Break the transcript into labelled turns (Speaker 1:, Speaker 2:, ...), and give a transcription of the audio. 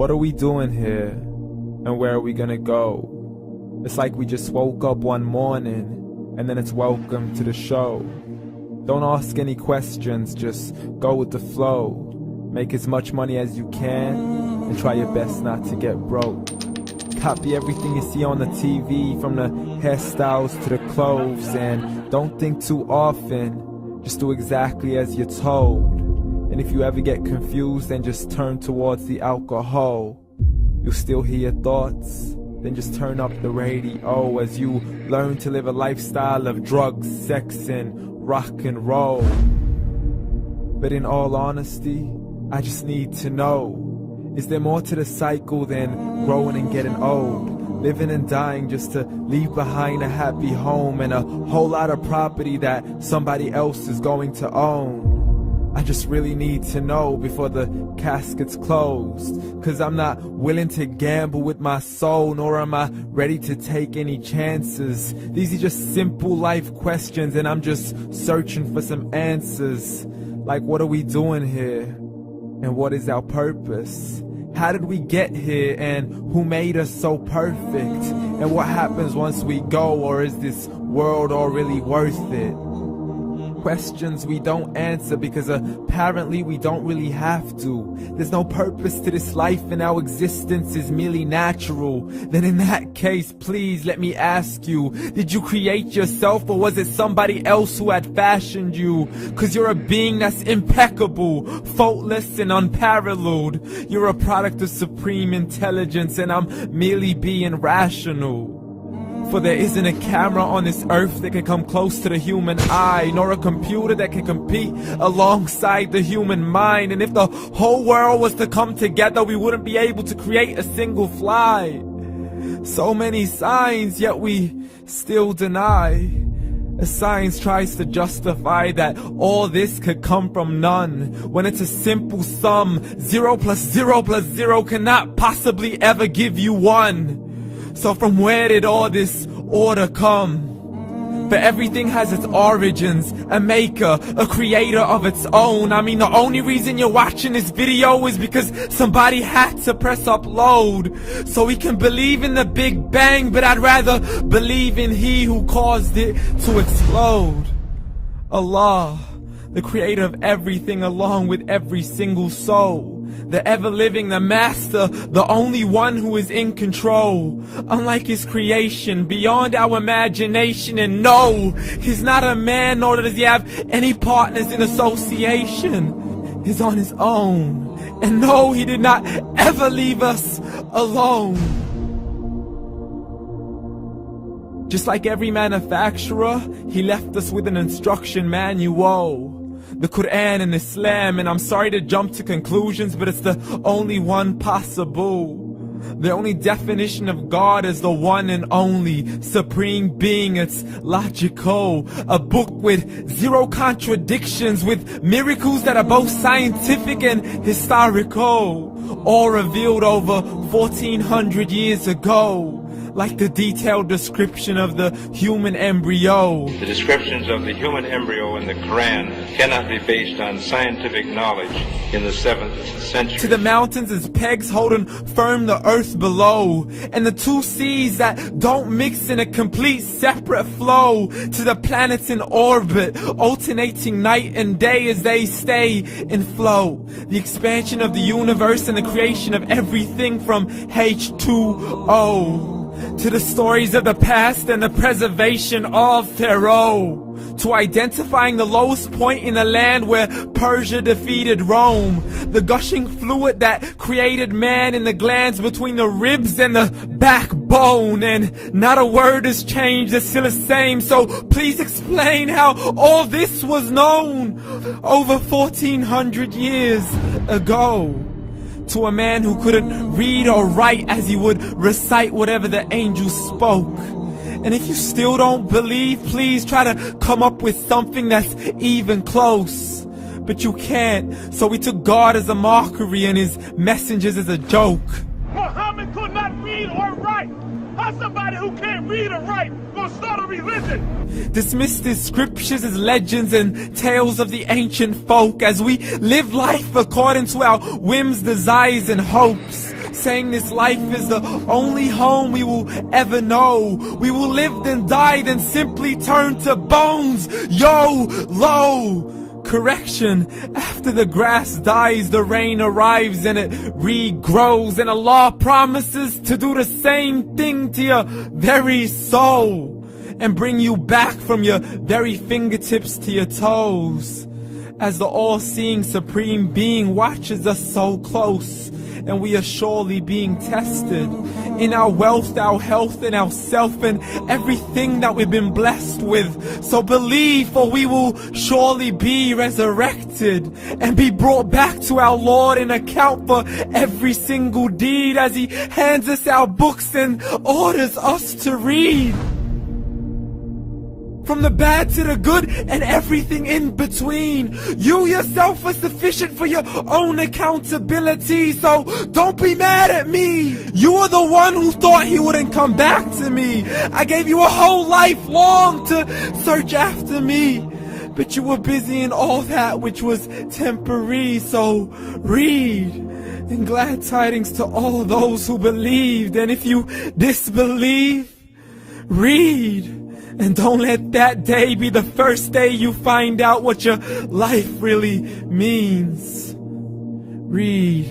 Speaker 1: What are we doing here? And where are we gonna go? It's like we just woke up one morning, and then it's welcome to the show. Don't ask any questions, just go with the flow. Make as much money as you can, and try your best not to get broke. Copy everything you see on the TV, from the hairstyles to the clothes, and don't think too often, just do exactly as you're told. And if you ever get confused, then just turn towards the alcohol. You'll still hear your thoughts, then just turn up the radio as you learn to live a lifestyle of drugs, sex, and rock and roll. But in all honesty, I just need to know, is there more to the cycle than growing and getting old? Living and dying just to leave behind a happy home and a whole lot of property that somebody else is going to own. I just really need to know before the casket's closed, 'cause I'm not willing to gamble with my soul, nor am I ready to take any chances. These are just simple life questions, and I'm just searching for some answers. Like, what are we doing here? And what is our purpose? How did we get here, and who made us so perfect? And what happens once we go, or is this world all really worth it? Questions we don't answer because apparently we don't really have to. There's no purpose to this life and our existence is merely natural. Then in that case, please let me ask you, did you create yourself, or was it somebody else who had fashioned you? 'Cause you're a being that's impeccable, faultless and unparalleled. You're a product of supreme intelligence, and I'm merely being rational. For there isn't a camera on this earth that can come close to the human eye, nor a computer that can compete alongside the human mind. And if the whole world was to come together, we wouldn't be able to create a single fly. So many signs, yet we still deny. As science tries to justify that all this could come from none, when it's a simple sum. 0 plus 0 plus 0 cannot possibly ever give you 1. So from where did all this order come? For everything has its origins, a maker, a creator of its own. I mean, the only reason you're watching this video is because somebody had to press upload. So we can believe in the Big Bang, but I'd rather believe in He who caused it to explode. Allah, the creator of everything along with every single soul. The ever-living, the master, the only one who is in control. Unlike his creation, beyond our imagination. And no, he's not a man, nor does he have any partners in association. He's on his own. And no, he did not ever leave us alone. Just like every manufacturer, he left us with an instruction manual. The Quran and Islam, and I'm sorry to jump to conclusions, but it's the only one possible. The only definition of God is the one and only supreme being. It's logical, a book with 0 contradictions, with miracles that are both scientific and historical, all revealed over 1400 years ago. Like the detailed description of the human embryo.
Speaker 2: The descriptions of the human embryo in the Quran cannot be based on scientific knowledge in the 7th century.
Speaker 1: To the mountains as pegs holding firm the earth below, and the 2 seas that don't mix in a complete separate flow. To the planets in orbit, alternating night and day as they stay in flow. The expansion of the universe and the creation of everything from H2O. To the stories of the past and the preservation of Pharaoh. To identifying the lowest point in the land where Persia defeated Rome. The gushing fluid that created man in the glands between the ribs and the backbone. And not a word has changed, it's still the same. So please explain how all this was known over 1400 years ago. To a man who couldn't read or write, as he would recite whatever the angels spoke. And if you still don't believe, please try to come up with something that's even close. But you can't, so we took God as a mockery and his messengers as a joke.
Speaker 3: Muhammad could not read or write. How somebody who can't read or write gonna start a religion?
Speaker 1: Dismiss the scriptures as legends and tales of the ancient folk, as we live life according to our whims, desires and hopes. saying this life is the only home we will ever know. We will live then die, then simply turn to bones. YOLO! Correction, after the grass dies, the rain arrives and it regrows, and Allah promises to do the same thing to your very soul and bring you back from your very fingertips to your toes, as the all-seeing supreme being watches us so close, and we are surely being tested in our wealth, our health, and our self, and everything that we've been blessed with. So believe, for we will surely be resurrected and be brought back to our Lord and account for every single deed, as He hands us our books and orders us to read. From the bad to the good and everything in between. You yourself are sufficient for your own accountability, so don't be mad at me. You are the one who thought He wouldn't come back to me. I gave you a whole life long to search after me, but you were busy in all that which was temporary. So read, and glad tidings to all those who believed. And if you disbelieve, read. And don't let that day be the first day you find out what your life really means. Read.